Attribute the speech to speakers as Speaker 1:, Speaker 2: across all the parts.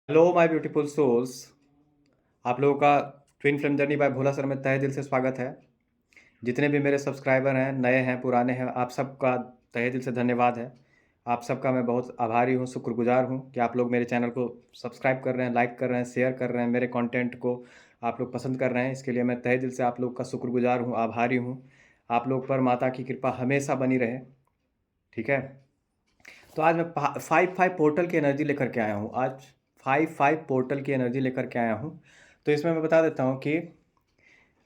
Speaker 1: Hello my beautiful souls. आप लोगों का ट्विन फिल्म जर्नी बाय भोला सर में तहे दिल से स्वागत है। जितने भी मेरे सब्सक्राइबर हैं, नए हैं पुराने हैं, आप सबका तहे दिल से धन्यवाद है। आप सबका मैं बहुत आभारी हूँ, शुक्रगुजार हूँ कि आप लोग मेरे चैनल को सब्सक्राइब कर रहे हैं, लाइक कर रहे हैं, शेयर कर रहे हैं, मेरे कंटेंट को आप लोग पसंद कर रहे हैं। इसके लिए मैं तहे दिल से आप लोग का शुक्रगुजार हूँ, आभारी हूँ। आप लोग पर माता की कृपा हमेशा बनी रहे। ठीक है। तो आज मैं फाइव फाइव पोर्टल की एनर्जी लेकर के आया हूँ। आज फाइव फाइव पोर्टल की एनर्जी लेकर के आया हूँ। तो इसमें मैं बता देता हूँ कि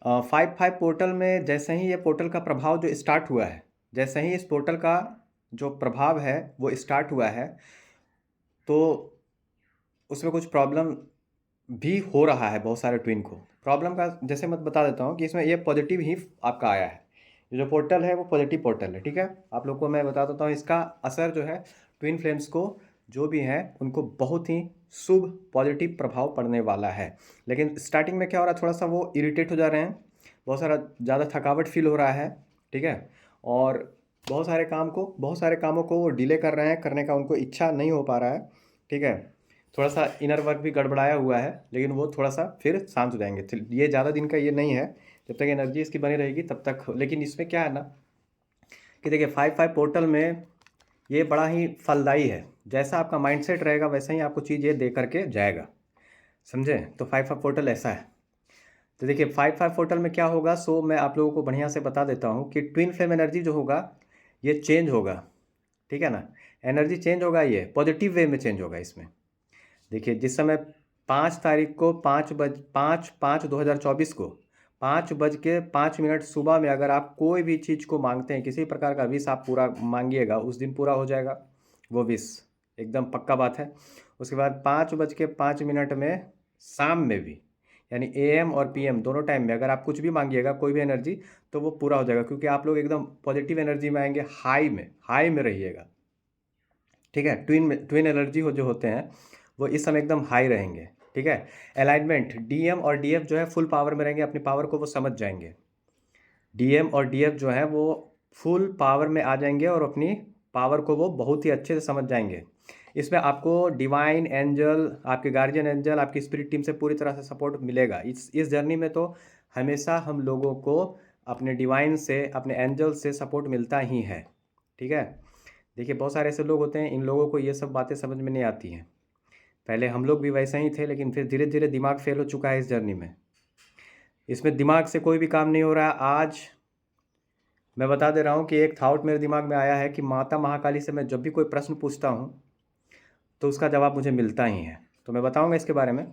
Speaker 1: फाइव फाइव पोर्टल में जैसे ही ये पोर्टल का प्रभाव जो स्टार्ट हुआ है, जैसे ही इस पोर्टल का जो प्रभाव है वो स्टार्ट हुआ है, तो उसमें कुछ प्रॉब्लम भी हो रहा है बहुत सारे ट्विन को। प्रॉब्लम का जैसे मैं बता देता हूँ कि इसमें ये पॉजिटिव ही आपका आया है। ये जो पोर्टल है वो पॉजिटिव पोर्टल है। ठीक है। आप लोग को मैं बता देता हूँ इसका असर जो है ट्विन फ्लेम्स को जो भी हैं उनको बहुत ही शुभ पॉजिटिव प्रभाव पड़ने वाला है। लेकिन स्टार्टिंग में क्या हो रहा है, थोड़ा सा वो इरिटेट हो जा रहे हैं, बहुत सारा ज़्यादा थकावट फील हो रहा है। ठीक है। और बहुत सारे कामों को वो डिले कर रहे हैं, करने का उनको इच्छा नहीं हो पा रहा है। ठीक है। थोड़ा सा इनर वर्क भी गड़बड़ाया हुआ है, लेकिन वो थोड़ा सा फिर शांत हो जाएंगे। ये ज़्यादा दिन का ये नहीं है, जब तक एनर्जी इसकी बनी रहेगी तब तक। लेकिन इसमें क्या है ना कि देखिए फाइव फाइव पोर्टल में ये बड़ा ही फलदायी है। जैसा आपका माइंडसेट रहेगा वैसा ही आपको चीज़ ये दे करके जाएगा। समझे? तो फाइव फाइव पोर्टल ऐसा है। तो देखिए फाइव फाइव पोर्टल में क्या होगा, सो मैं आप लोगों को बढ़िया से बता देता हूँ कि ट्विन फ्लेम एनर्जी जो होगा ये चेंज होगा। ठीक है ना। एनर्जी चेंज होगा, ये पॉजिटिव वे में चेंज होगा इसमें। देखिए जिस समय 5 तारीख को 5/5/2024 को 5:05 सुबह में अगर आप कोई भी चीज़ को मांगते हैं, किसी प्रकार का विश आप पूरा मांगिएगा, उस दिन पूरा हो जाएगा वो विश, एकदम पक्का बात है। उसके बाद 5:05 में शाम में भी, यानी एएम और पीएम दोनों टाइम में अगर आप कुछ भी मांगिएगा, कोई भी एनर्जी, तो वो पूरा हो जाएगा, क्योंकि आप लोग एकदम पॉजिटिव एनर्जी में आएंगे, हाई में रहिएगा। ठीक है। ट्विन एनर्जी हो जो होते हैं वो इस समय एकदम हाई रहेंगे। ठीक है। अलाइनमेंट डीएम और डीएफ जो है फुल पावर में रहेंगे, अपनी पावर को वो समझ जाएंगे। डीएम और डीएफ जो है वो फुल पावर में आ जाएंगे और अपनी पावर को वो बहुत ही अच्छे से समझ जाएंगे। इसमें आपको डिवाइन एंजल, आपके गार्जियन एंजल, आपकी स्पिरिट टीम से पूरी तरह से सपोर्ट मिलेगा। इस जर्नी में तो हमेशा हम लोगों को अपने डिवाइन से, अपने एंजल से सपोर्ट मिलता ही है। ठीक है। देखिए बहुत सारे ऐसे लोग होते हैं, इन लोगों को ये सब बातें समझ में नहीं आती हैं। पहले हम लोग भी वैसे ही थे, लेकिन फिर धीरे धीरे दिमाग फेल हो चुका है इस जर्नी में। इसमें दिमाग से कोई भी काम नहीं हो रहा है। आज मैं बता दे रहा हूँ कि एक थॉट मेरे दिमाग में आया है कि माता महाकाली से मैं जब भी कोई प्रश्न पूछता हूँ तो उसका जवाब मुझे मिलता ही है। तो मैं बताऊँगा इसके बारे में।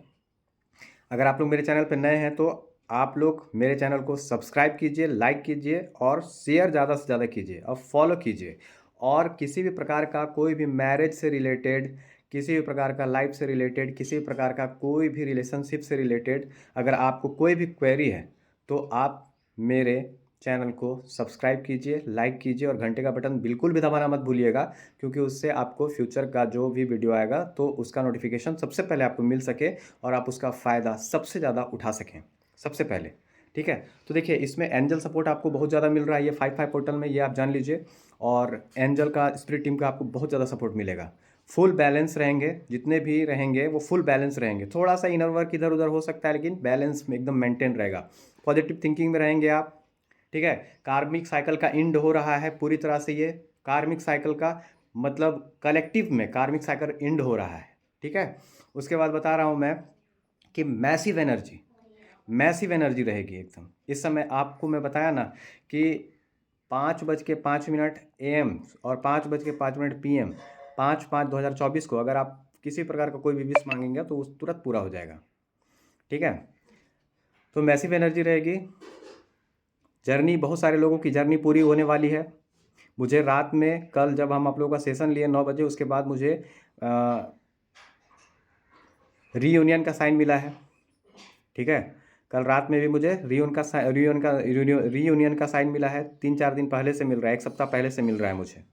Speaker 1: अगर आप लोग मेरे चैनल पर नए हैं तो आप लोग मेरे चैनल को सब्सक्राइब कीजिए, लाइक कीजिए और शेयर ज़्यादा से ज़्यादा कीजिए और फॉलो कीजिए। और किसी भी प्रकार का कोई भी मैरिज से रिलेटेड, किसी भी प्रकार का लाइफ से रिलेटेड, किसी भी प्रकार का कोई भी रिलेशनशिप से रिलेटेड अगर आपको कोई भी क्वेरी है तो आप मेरे चैनल को सब्सक्राइब कीजिए, लाइक कीजिए और घंटे का बटन बिल्कुल भी दबाना मत भूलिएगा, क्योंकि उससे आपको फ्यूचर का जो भी वीडियो आएगा तो उसका नोटिफिकेशन सबसे पहले आपको मिल सके और आप उसका फ़ायदा सबसे ज़्यादा उठा सकें सबसे पहले। ठीक है। तो देखिए इसमें एंजल सपोर्ट आपको बहुत ज़्यादा मिल रहा है ये फाइव फाइव पोर्टल में, ये आप जान लीजिए। और एंजल का, स्पिरिट टीम का आपको बहुत ज़्यादा सपोर्ट मिलेगा। फुल बैलेंस रहेंगे, जितने भी रहेंगे वो फुल बैलेंस रहेंगे। थोड़ा सा इनर वर्क इधर उधर हो सकता है, लेकिन बैलेंस में एकदम मेंटेन रहेगा। पॉजिटिव थिंकिंग में रहेंगे आप। ठीक है। कार्मिक साइकिल का एंड हो रहा है पूरी तरह से, ये कार्मिक साइकिल का मतलब कलेक्टिव में कार्मिक साइकिल एंड हो रहा है। ठीक है। उसके बाद बता रहा हूँ मैं कि मैसिव एनर्जी रहेगी एकदम इस समय। आपको मैं बताया ना कि 5:05 AM और 5:05 PM, 5/5/2024 को अगर आप किसी प्रकार का कोई भी विश मांगेंगे तो उस तुरंत पूरा हो जाएगा। ठीक है। तो मैसिव एनर्जी रहेगी। जर्नी, बहुत सारे लोगों की जर्नी पूरी होने वाली है। मुझे रात में, कल जब हम आप लोगों का सेशन लिए 9 बजे, उसके बाद मुझे रीयूनियन का साइन मिला है। ठीक है। कल रात में भी मुझे रीयूनियन का साइन मिला है। 3-4 दिन पहले से मिल रहा है, एक सप्ताह पहले से मिल रहा है मुझे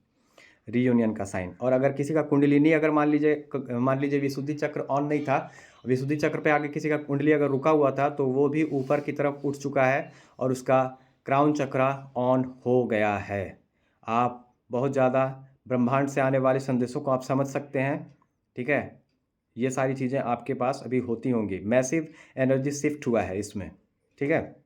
Speaker 1: रीयूनियन का साइन। और अगर किसी का कुंडलिनी, अगर मान लीजिए विशुद्धि चक्र ऑन नहीं था, विशुद्धि चक्र पे आगे किसी का कुंडली अगर रुका हुआ था, तो वो भी ऊपर की तरफ उठ चुका है और उसका क्राउन चक्र ऑन हो गया है। आप बहुत ज़्यादा ब्रह्मांड से आने वाले संदेशों को आप समझ सकते हैं। ठीक है। ये सारी चीज़ें आपके पास अभी होती होंगी। मैसिव एनर्जी शिफ्ट हुआ है इसमें, ठीक है।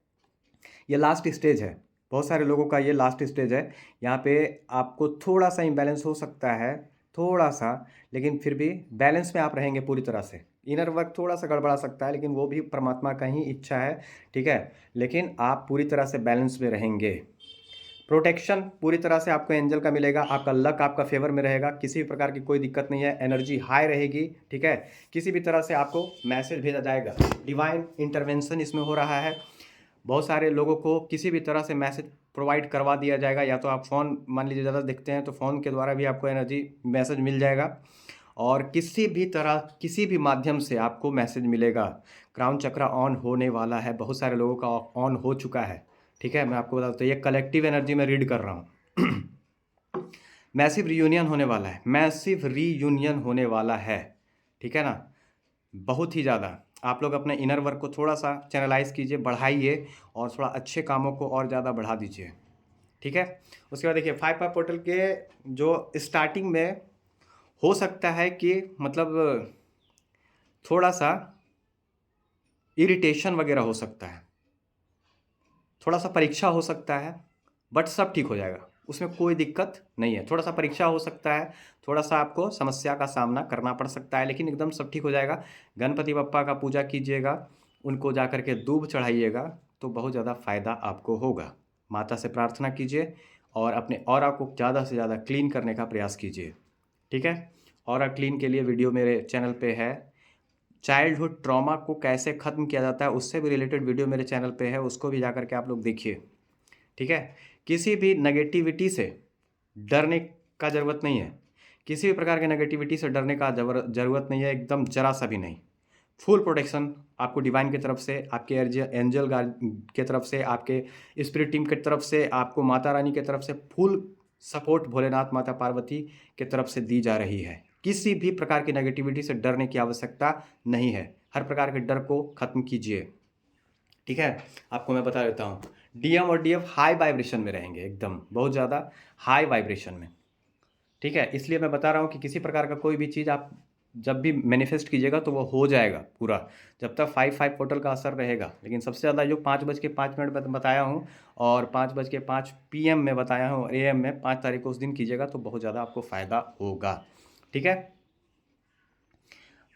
Speaker 1: ये लास्ट स्टेज है, बहुत सारे लोगों का ये लास्ट स्टेज है। यहाँ पे आपको थोड़ा सा इम्बैलेंस हो सकता है, थोड़ा सा, लेकिन फिर भी बैलेंस में आप रहेंगे पूरी तरह से। इनर वर्क थोड़ा सा गड़बड़ा सकता है, लेकिन वो भी परमात्मा का ही इच्छा है, ठीक है। लेकिन आप पूरी तरह से बैलेंस में रहेंगे। प्रोटेक्शन पूरी तरह से आपको एंजल का मिलेगा, आपका लक आपका फेवर में रहेगा, किसी भी प्रकार की कोई दिक्कत नहीं है, एनर्जी हाई रहेगी, ठीक है। किसी भी तरह से आपको मैसेज भेजा जाएगा, डिवाइन इंटरवेंशन इसमें हो रहा है। बहुत सारे लोगों को किसी भी तरह से मैसेज प्रोवाइड करवा दिया जाएगा, या तो आप फ़ोन मान लीजिए ज़्यादा देखते हैं तो फ़ोन के द्वारा भी आपको एनर्जी मैसेज मिल जाएगा, और किसी भी तरह किसी भी माध्यम से आपको मैसेज मिलेगा। क्राउन चक्रा ऑन होने वाला है, बहुत सारे लोगों का ऑन हो चुका है, ठीक है। मैं आपको बता देता हूँ, ये कलेक्टिव एनर्जी में रीड कर रहा हूँ। मैसिव रीयूनियन होने वाला है, मैसिव रीयूनियन होने वाला है, ठीक है ना। बहुत ही ज़्यादा आप लोग अपने इनर वर्क को थोड़ा सा चैनलाइज कीजिए, बढ़ाइए, और थोड़ा अच्छे कामों को और ज़्यादा बढ़ा दीजिए, ठीक है। उसके बाद देखिए 5 पोर्टल के जो स्टार्टिंग में हो सकता है कि मतलब थोड़ा सा इरिटेशन वगैरह हो सकता है, थोड़ा सा परीक्षा हो सकता है, बट सब ठीक हो जाएगा, उसमें कोई दिक्कत नहीं है। थोड़ा सा परीक्षा हो सकता है, थोड़ा सा आपको समस्या का सामना करना पड़ सकता है, लेकिन एकदम सब ठीक हो जाएगा। गणपति बप्पा का पूजा कीजिएगा, उनको जा कर के दूब चढ़ाइएगा, तो बहुत ज़्यादा फ़ायदा आपको होगा। माता से प्रार्थना कीजिए और अपने ऑरा को ज़्यादा से ज़्यादा क्लीन करने का प्रयास कीजिए, ठीक है। ऑरा क्लीन के लिए वीडियो मेरे चैनल पे है। चाइल्डहुड ट्रॉमा को कैसे ख़त्म किया जाता है उससे भी रिलेटेड वीडियो मेरे चैनल पे है, उसको भी जा कर के आप लोग देखिए, ठीक है। किसी भी नेगेटिविटी से डरने का ज़रूरत नहीं है, किसी भी प्रकार के नेगेटिविटी से डरने का ज़रूरत नहीं है, एकदम जरा सा भी नहीं। फुल प्रोटेक्शन आपको डिवाइन की तरफ से, आपके एंजल गार्ड की तरफ से, आपके स्पिरिट टीम की तरफ से, आपको माता रानी की तरफ से फुल सपोर्ट भोलेनाथ माता पार्वती की तरफ से दी जा रही है। किसी भी प्रकार की नेगेटिविटी से डरने की आवश्यकता नहीं है, हर प्रकार के डर को ख़त्म कीजिए, ठीक है। आपको मैं बता देता हूँ, डीएम और डीएफ हाई वाइब्रेशन में रहेंगे, एकदम बहुत ज़्यादा हाई वाइब्रेशन में, ठीक है। इसलिए मैं बता रहा हूँ कि किसी प्रकार का कोई भी चीज़ आप जब भी मैनिफेस्ट कीजिएगा तो वो हो जाएगा पूरा, जब तक 5 पोर्टल का असर रहेगा। लेकिन सबसे ज़्यादा जो 5:05 बताया हूँ और 5:05 PM में बताया हूँ, AM में 5 तारीख को उस दिन कीजिएगा तो बहुत ज़्यादा आपको फ़ायदा होगा, ठीक है।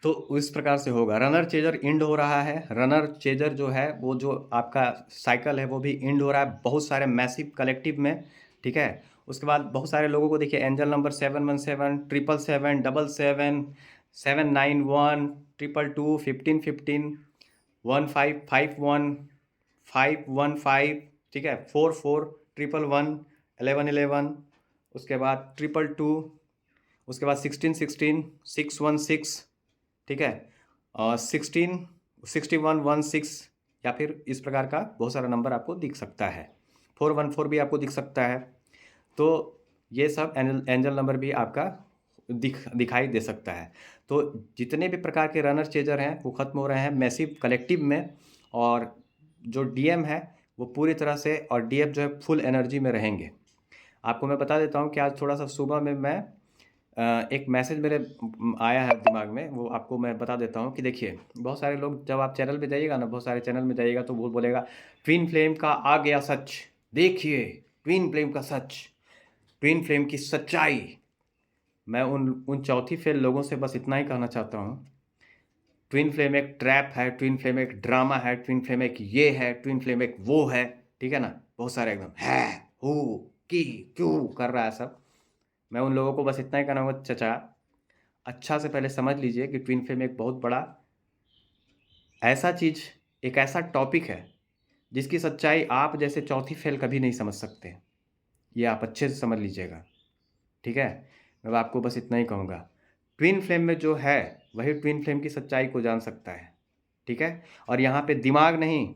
Speaker 1: तो इस प्रकार से होगा। रनर चेजर इंड हो रहा है, रनर चेजर जो है वो जो आपका साइकिल है वो भी इंड हो रहा है बहुत सारे मैसिव कलेक्टिव में, ठीक है। उसके बाद बहुत सारे लोगों को देखिए एंजल नंबर 717, 777, 77, 791, 222, 1515, 1551, 515, ठीक है, 44, 111, 1111, उसके बाद 222, उसके बाद 1616, 616, ठीक है, 16 6116, या फिर इस प्रकार का बहुत सारा नंबर आपको दिख सकता है, 414 भी आपको दिख सकता है। तो ये सब एंजल नंबर भी आपका दिखाई दे सकता है। तो जितने भी प्रकार के रनर चेजर हैं वो ख़त्म हो रहे हैं मैसिव कलेक्टिव में, और जो डीएम है वो पूरी तरह से, और डीएफ जो है फुल एनर्जी में रहेंगे। आपको मैं बता देता हूँ कि आज थोड़ा सा सुबह में मैं एक मैसेज मेरे आया है दिमाग में, वो आपको मैं बता देता हूँ कि देखिए बहुत सारे लोग जब आप चैनल पे जाइएगा ना, बहुत सारे चैनल में जाइएगा तो वो बोलेगा ट्विन फ्लेम का आ गया सच, देखिए ट्विन फ्लेम का सच, ट्विन फ्लेम की सच्चाई। मैं उन चौथी फेल लोगों से बस इतना ही कहना चाहता हूँ, ट्विन फ्लेम एक ट्रैप है, ट्विन फ्लेम एक ड्रामा है, ट्विन फ्लेम एक ये है, ट्विन फ्लेम एक वो है, ठीक है ना। बहुत सारे एकदम है, हु, की, क्यों कर रहा है सब। मैं उन लोगों को बस इतना ही कहना होगा, चचा अच्छा से पहले समझ लीजिए कि ट्विन फ्लेम एक बहुत बड़ा ऐसा चीज़, एक ऐसा टॉपिक है जिसकी सच्चाई आप जैसे चौथी फेल कभी नहीं समझ सकते। ये आप अच्छे से समझ लीजिएगा, ठीक है। मैं आपको बस इतना ही कहूँगा, ट्विन फ्लेम में जो है वही ट्विन फ्लेम की सच्चाई को जान सकता है, ठीक है। और यहाँ पे दिमाग नहीं,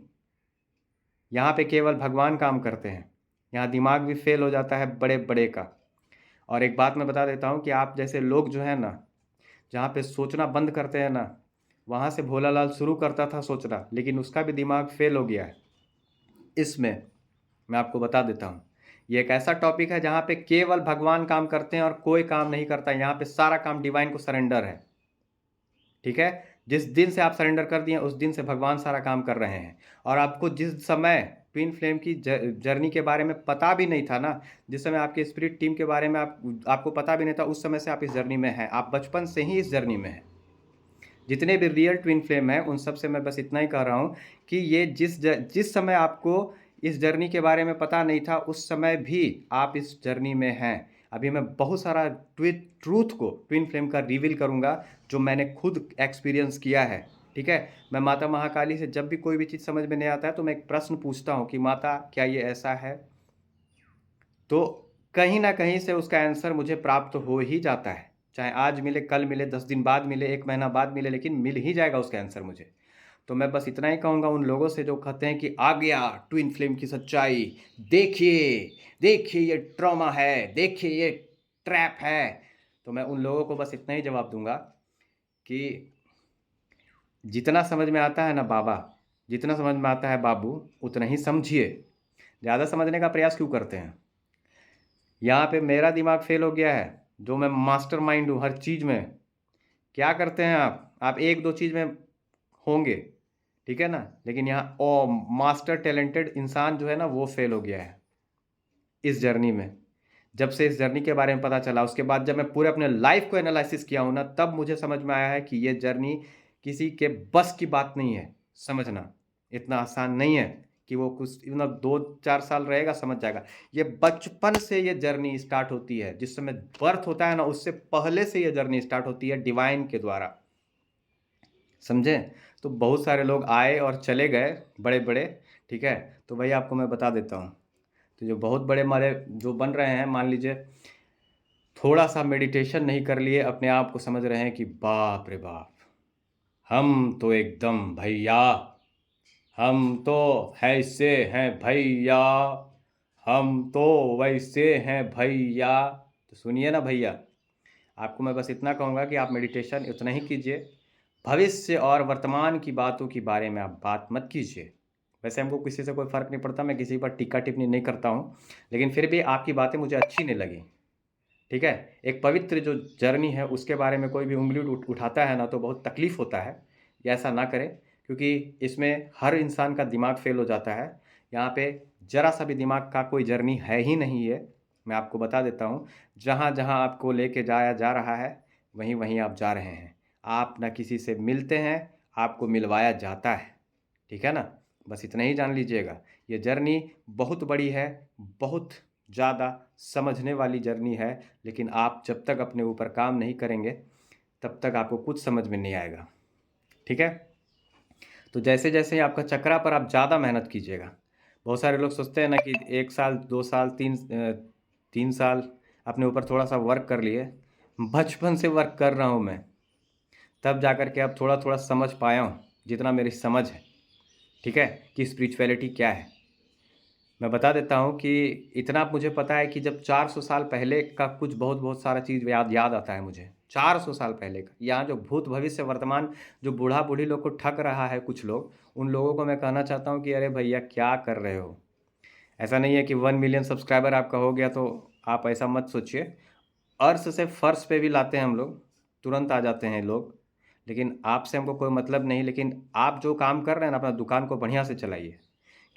Speaker 1: यहाँ पे केवल भगवान काम करते हैं, यहाँ दिमाग भी फेल हो जाता है बड़े बड़े का। और एक बात मैं बता देता हूँ कि आप जैसे लोग जो है ना, जहाँ पे सोचना बंद करते हैं ना, वहाँ से भोलालाल शुरू करता था सोचना, लेकिन उसका भी दिमाग फेल हो गया है। इसमें मैं आपको बता देता हूँ, ये एक ऐसा टॉपिक है जहाँ पे केवल भगवान काम करते हैं और कोई काम नहीं करता है। यहाँ पे सारा काम डिवाइन को सरेंडर है, ठीक है। जिस दिन से आप सरेंडर कर दिए उस दिन से भगवान सारा काम कर रहे हैं। और आपको जिस समय ट्विन फ्लेम की जर्नी के बारे में पता भी नहीं था ना, जिस समय आपके स्पिरिट टीम के बारे में आपको पता भी नहीं था, उस समय से आप इस जर्नी में हैं। आप बचपन से ही इस जर्नी में हैं। जितने भी रियल ट्विन फ्लेम हैं उन सब से मैं बस इतना ही कह रहा हूँ कि ये जिस समय आपको इस जर्नी के बारे में पता नहीं था, उस समय भी आप इस जर्नी में हैं। अभी मैं बहुत सारा ट्रूथ को ट्विन फ्लेम का रिवील करूँगा जो मैंने खुद एक्सपीरियंस किया है। ठीक है। मैं माता महाकाली से जब भी कोई भी चीज़ समझ में नहीं आता है तो मैं एक प्रश्न पूछता हूँ कि माता क्या ये ऐसा है, तो कहीं ना कहीं से उसका आंसर मुझे प्राप्त हो ही जाता है। चाहे आज मिले, कल मिले, 10 दिन बाद मिले, 1 महीना बाद मिले, लेकिन मिल ही जाएगा उसका आंसर मुझे। तो मैं बस इतना ही कहूँगा उन लोगों से जो कहते हैं कि आ गया ट्विन फ्लेम की सच्चाई, देखिए देखिए ये ट्रॉमा है, देखिए ये ट्रैप है। तो मैं उन लोगों को बस इतना ही जवाब दूंगा कि जितना समझ में आता है ना बाबा, जितना समझ में आता है बाबू, उतना ही समझिए। ज़्यादा समझने का प्रयास क्यों करते हैं? यहाँ पे मेरा दिमाग फेल हो गया है, जो मैं मास्टर माइंड हूँ हर चीज़ में। क्या करते हैं आप एक दो चीज़ में होंगे, ठीक है ना, लेकिन यहाँ ओ मास्टर टैलेंटेड इंसान जो है ना वो फेल हो गया है इस जर्नी में। जब से इस जर्नी के बारे में पता चला, उसके बाद जब मैं पूरे अपने लाइफ को एनालिसिस किया हूँ ना, तब मुझे समझ में आया है कि ये जर्नी किसी के बस की बात नहीं है समझना। इतना आसान नहीं है कि वो कुछ 2-4 साल रहेगा समझ जाएगा। ये बचपन से ये जर्नी स्टार्ट होती है, जिस समय बर्थ होता है ना उससे पहले से ये जर्नी स्टार्ट होती है डिवाइन के द्वारा। समझे? तो बहुत सारे लोग आए और चले गए बड़े बड़े, ठीक है। तो भाई आपको मैं बता देता हूँ, तो जो बहुत बड़े हमारे जो बन रहे हैं, मान लीजिए थोड़ा सा मेडिटेशन नहीं कर लिए, अपने आप को समझ रहे हैं कि बाप रे बाप, हम तो एकदम भैया, हम तो ऐसे हैं भैया, हम तो वैसे हैं भैया। तो सुनिए ना भैया, आपको मैं बस इतना कहूँगा कि आप मेडिटेशन इतना ही कीजिए, भविष्य और वर्तमान की बातों के बारे में आप बात मत कीजिए। वैसे हमको किसी से कोई फ़र्क नहीं पड़ता, मैं किसी पर टीका टिप्पणी नहीं करता हूँ, लेकिन फिर भी आपकी बातें मुझे अच्छी नहीं लगी। ठीक है। एक पवित्र जो जर्नी है उसके बारे में कोई भी उंगली उठाता है ना तो बहुत तकलीफ़ होता है। ये ऐसा ना करें, क्योंकि इसमें हर इंसान का दिमाग फेल हो जाता है। यहाँ पे ज़रा सा भी दिमाग का कोई जर्नी है ही नहीं है। मैं आपको बता देता हूँ, जहाँ जहाँ आपको लेके जाया जा रहा है वहीं वहीं आप जा रहे हैं। आप ना किसी से मिलते हैं, आपको मिलवाया जाता है। ठीक है ना। बस इतना ही जान लीजिएगा, ये जर्नी बहुत बड़ी है, बहुत ज़्यादा समझने वाली जर्नी है, लेकिन आप जब तक अपने ऊपर काम नहीं करेंगे तब तक आपको कुछ समझ में नहीं आएगा। ठीक है। तो जैसे जैसे आपका चक्रा पर आप ज़्यादा मेहनत कीजिएगा। बहुत सारे लोग सोचते हैं ना कि 1 साल 2 साल 3 साल अपने ऊपर थोड़ा सा वर्क कर लिए। बचपन से वर्क कर रहा हूँ मैं, तब जा कर के अब थोड़ा थोड़ा समझ पाया हूँ, जितना मेरी समझ है। ठीक है, कि स्पिरिचुअलिटी क्या है। मैं बता देता हूँ कि इतना मुझे पता है कि जब 400 साल पहले का कुछ बहुत बहुत सारा चीज़ याद आता है मुझे। 400 साल पहले का, यहाँ जो भूत भविष्य वर्तमान जो बूढ़ा बूढ़ी लोग को ठग रहा है कुछ लोग, उन लोगों को मैं कहना चाहता हूँ कि अरे भैया क्या कर रहे हो। ऐसा नहीं है कि 1 मिलियन सब्सक्राइबर आपका हो गया तो आप ऐसा मत सोचिए। अर्श से फर्श पे भी लाते हैं हम लोग, तुरंत आ जाते हैं लोग, लेकिन आपसे हमको कोई मतलब नहीं। लेकिन आप जो काम कर रहे हैं ना, अपना दुकान को बढ़िया से चलाइए।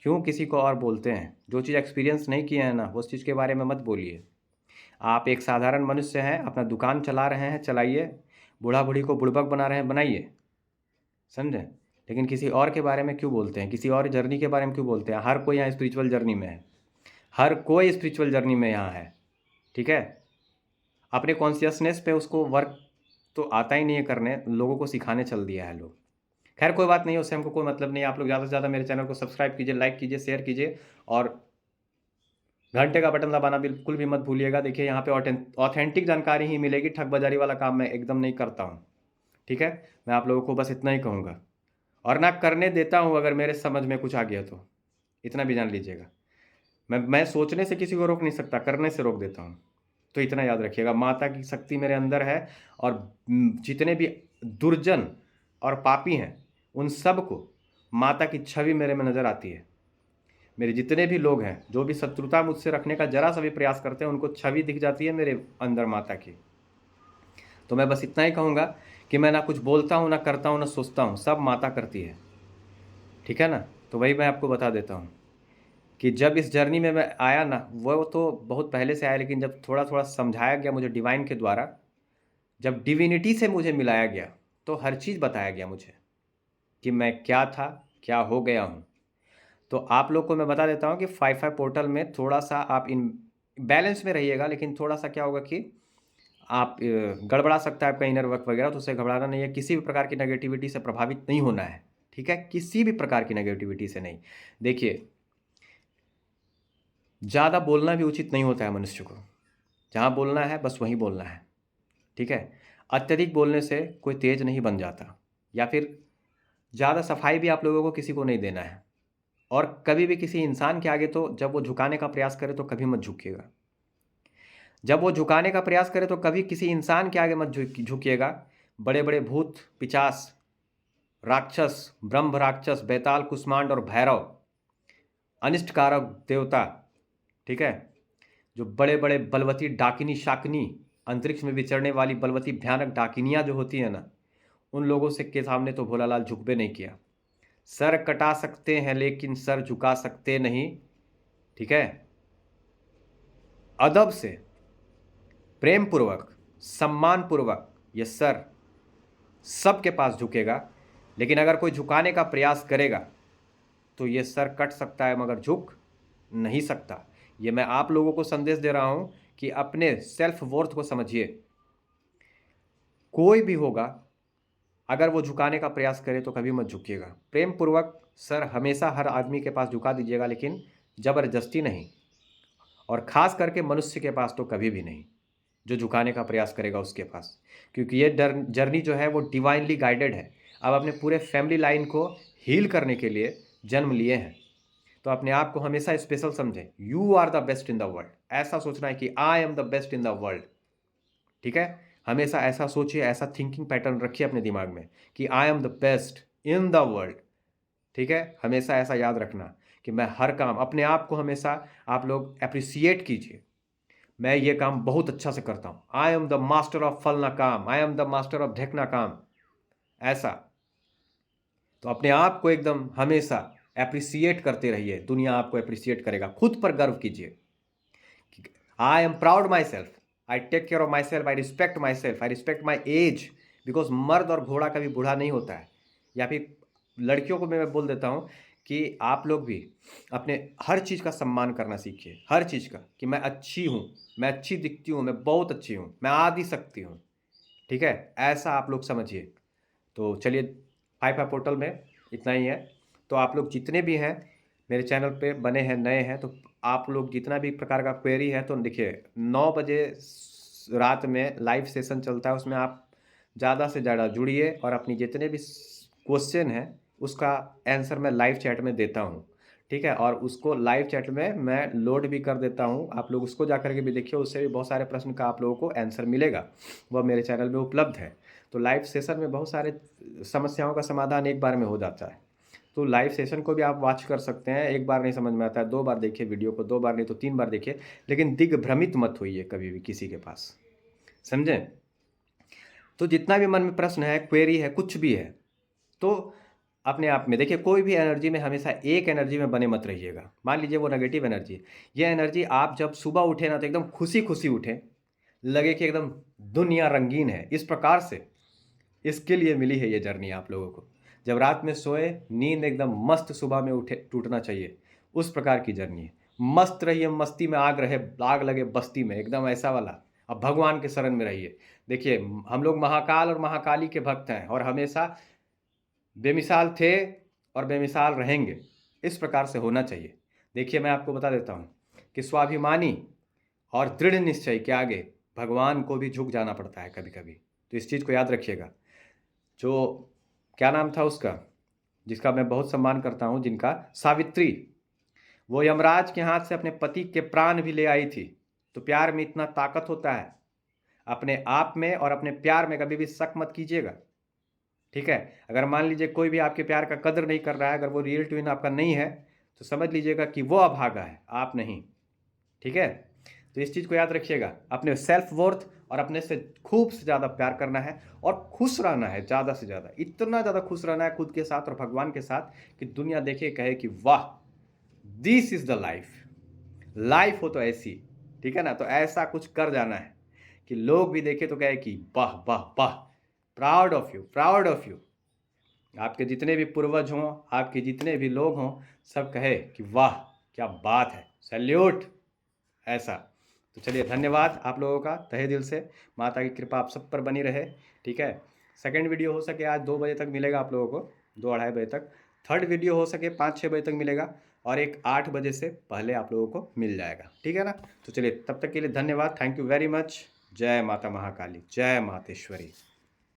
Speaker 1: क्यों किसी को और बोलते हैं? जो चीज़ एक्सपीरियंस नहीं किए हैं ना उस चीज़ के बारे में मत बोलिए। आप एक साधारण मनुष्य हैं, अपना दुकान चला रहे हैं, चलाइए। बूढ़ा बूढ़ी को बुड़बक बना रहे हैं, बनाइए। समझें? लेकिन किसी और के बारे में क्यों बोलते हैं, किसी और जर्नी के बारे में क्यों बोलते हैं? हर कोई यहाँ स्पिरिचुअल जर्नी में है, हर कोई स्पिरिचुअल जर्नी में यहाँ है। ठीक है। अपने कॉन्शियसनेस पे उसको वर्क तो आता ही नहीं है करने, लोगों को सिखाने चल दिया है लोग। खैर कोई बात नहीं है, उससे हमको कोई मतलब नहीं है। आप लोग ज़्यादा से ज़्यादा मेरे चैनल को सब्सक्राइब कीजिए, लाइक कीजिए, शेयर कीजिए, और घंटे का बटन दबाना बिल्कुल भी मत भूलिएगा। देखिए यहाँ पे ऑथेंटिक जानकारी ही मिलेगी, ठग बाजारी वाला काम मैं एकदम नहीं करता हूँ। ठीक है। मैं आप लोगों को बस इतना ही कहूँगा, और ना करने देता हूँ अगर मेरे समझ में कुछ आ गया तो, इतना भी जान लीजिएगा। मैं सोचने से किसी को रोक नहीं सकता, करने से रोक देता हूँ। तो इतना याद रखिएगा, माता की शक्ति मेरे अंदर है, और जितने भी दुर्जन और पापी हैं उन सब को माता की छवि मेरे में नज़र आती है। मेरे जितने भी लोग हैं जो भी शत्रुता मुझसे रखने का जरा सा भी प्रयास करते हैं, उनको छवि दिख जाती है मेरे अंदर माता की। तो मैं बस इतना ही कहूँगा कि मैं ना कुछ बोलता हूँ, ना करता हूँ, ना सोचता हूँ, सब माता करती है। ठीक है ना। तो वही मैं आपको बता देता हूँ कि जब इस जर्नी में मैं आया ना, वो तो बहुत पहले से आया, लेकिन जब थोड़ा थोड़ा समझाया गया मुझे डिवाइन के द्वारा, जब डिविनिटी से मुझे मिलाया गया, तो हर चीज़ बताया गया मुझे कि मैं क्या था, क्या हो गया हूँ। तो आप लोग को मैं बता देता हूँ कि 5-5 पोर्टल में थोड़ा सा आप इन बैलेंस में रहिएगा, लेकिन थोड़ा सा क्या होगा कि आप गड़बड़ा सकता है आपका इनर वर्क वगैरह, तो उससे घबराना नहीं है। किसी भी प्रकार की नेगेटिविटी से प्रभावित नहीं होना है। ठीक है, किसी भी प्रकार की नेगेटिविटी से नहीं। देखिए, ज़्यादा बोलना भी उचित नहीं होता है मनुष्य को। जहाँ बोलना है बस वहीं बोलना है। ठीक है, अत्यधिक बोलने से कोई तेज नहीं बन जाता, या फिर ज़्यादा सफाई भी आप लोगों को किसी को नहीं देना है। और कभी भी किसी इंसान के आगे तो जब वो झुकाने का प्रयास करे तो कभी मत झुकिएगा। जब वो झुकाने का प्रयास करे तो कभी किसी इंसान के आगे मत झुकिएगा। बड़े बड़े भूत, पिचास, राक्षस, ब्रह्म राक्षस, बेताल, कुष्मांड और भैरव, अनिष्टकारक देवता, ठीक है, जो बड़े बड़े बलवती डाकिनी शाकिनी, अंतरिक्ष में विचरने वाली बलवती भयानक डाकिनियाँ जो होती हैं ना, उन लोगों से के सामने तो भोलालाल झुकबे नहीं किया। सर कटा सकते हैं लेकिन सर झुका सकते नहीं। ठीक है, अदब से, प्रेम पूर्वक, सम्मान पूर्वक ये सर सबके पास झुकेगा। लेकिन अगर कोई झुकाने का प्रयास करेगा तो ये सर कट सकता है मगर झुक नहीं सकता। ये मैं आप लोगों को संदेश दे रहा हूं कि अपने सेल्फ वर्थ को समझिए। कोई भी होगा, अगर वो झुकाने का प्रयास करे तो कभी मत झुकिएगा। प्रेम पूर्वक सर हमेशा हर आदमी के पास झुका दीजिएगा, लेकिन ज़बरदस्ती नहीं। और ख़ास करके मनुष्य के पास तो कभी भी नहीं, जो झुकाने का प्रयास करेगा उसके पास। क्योंकि ये जर्नी जो है वो डिवाइनली गाइडेड है। अब अपने पूरे फैमिली लाइन को हील करने के लिए जन्म लिए हैं, तो अपने आप को हमेशा स्पेशल समझें। You are the best in the world, ऐसा सोचना है कि I am the best in the world. ठीक है, हमेशा ऐसा सोचिए, ऐसा थिंकिंग पैटर्न रखिए अपने दिमाग में कि I am the best in the world. ठीक है, हमेशा ऐसा याद रखना कि मैं हर काम, अपने आप को हमेशा आप लोग अप्रिसिएट कीजिए। मैं ये काम बहुत अच्छा से करता हूँ, I am the master of फलना काम, I am the master of ढेकना काम, ऐसा। तो अपने आप को एकदम हमेशा अप्रिसिएट करते रहिए, दुनिया आपको अप्रिसिएट करेगा। खुद पर गर्व कीजिए। I am proud myself, I take care of myself, I respect myself, I respect my age. Because मर्द और घोड़ा कभी बूढ़ा नहीं होता है। या फिर लड़कियों को मैं बोल देता हूँ कि आप लोग भी अपने हर चीज़ का सम्मान करना सीखिए, हर चीज़ का, कि मैं अच्छी हूँ, मैं अच्छी दिखती हूँ, मैं बहुत अच्छी हूँ, मैं आदि शक्ति हूँ। ठीक है, ऐसा आप लोग समझिए। तो चलिए, 5-5 पोर्टल में इतना ही है। तो आप लोग जितने भी हैं मेरे चैनल पे बने हैं, नए हैं, तो आप लोग जितना भी प्रकार का क्वेरी है तो देखिए 9 बजे रात में लाइव सेशन चलता है, उसमें आप ज़्यादा से ज़्यादा जुड़िए और अपनी जितने भी क्वेश्चन हैं उसका आंसर मैं लाइव चैट में देता हूँ। ठीक है, और उसको लाइव चैट में मैं लोड भी कर देता हूँ, आप लोग उसको जा कर के भी देखिए, उससे भी बहुत सारे प्रश्न का आप लोगों को आंसर मिलेगा, वह मेरे चैनल में उपलब्ध है। तो लाइव सेशन में बहुत सारे समस्याओं का समाधान एक बार में हो जाता है। तो लाइव सेशन को भी आप वॉच कर सकते हैं। एक बार नहीं समझ में आता है, 2 बार देखिए वीडियो को, 2 बार नहीं तो 3 बार देखिए, लेकिन दिग्भ्रमित मत होइए कभी भी किसी के पास, समझें। तो जितना भी मन में प्रश्न है, क्वेरी है, कुछ भी है, तो अपने आप में देखिए, कोई भी एनर्जी में हमेशा एक एनर्जी में बने मत रहिएगा। मान लीजिए वो नेगेटिव एनर्जी, ये एनर्जी आप जब सुबह उठे ना तो एकदम खुशी खुशी उठे, लगे कि एकदम दुनिया रंगीन है, इस प्रकार से। इसके लिए मिली है ये जर्नी आप लोगों को। जब रात में सोए, नींद एकदम मस्त, सुबह में उठे टूटना चाहिए, उस प्रकार की जर्नी है। मस्त रहिए, मस्ती में आग रहे, आग लगे बस्ती में, एकदम ऐसा वाला। अब भगवान के शरण में रहिए। देखिए, हम लोग महाकाल और महाकाली के भक्त हैं और हमेशा बेमिसाल थे और बेमिसाल रहेंगे, इस प्रकार से होना चाहिए। देखिए, मैं आपको बता देता हूँ कि स्वाभिमानी और दृढ़ निश्चय के आगे भगवान को भी झुक जाना पड़ता है कभी कभी। तो इस चीज़ को याद रखिएगा। जो क्या नाम था उसका, जिसका मैं बहुत सम्मान करता हूँ, जिनका, सावित्री, वो यमराज के हाथ से अपने पति के प्राण भी ले आई थी। तो प्यार में इतना ताकत होता है। अपने आप में और अपने प्यार में कभी भी शक मत कीजिएगा। ठीक है, अगर मान लीजिए कोई भी आपके प्यार का कदर नहीं कर रहा है, अगर वो रियल ट्विन आपका नहीं है, तो समझ लीजिएगा कि वो अभागा है, आप नहीं। ठीक है, तो इस चीज़ को याद रखिएगा। अपने सेल्फ वर्थ और अपने से खूब से ज़्यादा प्यार करना है और खुश रहना है, ज़्यादा से ज़्यादा, इतना ज़्यादा खुश रहना है खुद के साथ और भगवान के साथ कि दुनिया देखे कहे कि वाह, this is the life. Life हो तो ऐसी, ठीक है ना? तो ऐसा कुछ कर जाना है कि लोग भी देखें तो कहे कि वाह वाह वाह, proud of you, proud of you. आपके जितने भी पूर्वज हों, आपके जितने भी लोग हों, सब कहे कि वाह क्या बात है, सैल्यूट, ऐसा। तो चलिए, धन्यवाद आप लोगों का तहे दिल से। माता की कृपा आप सब पर बनी रहे, ठीक है। सेकंड वीडियो हो सके आज 2 बजे तक मिलेगा आप लोगों को, 2-2:30 बजे तक। थर्ड वीडियो हो सके 5-6 बजे तक मिलेगा, और एक 8 बजे से पहले आप लोगों को मिल जाएगा, ठीक है ना। तो चलिए, तब तक के लिए धन्यवाद, थैंक यू वेरी मच। जय माता महाकाली, जय मातेश्वरी।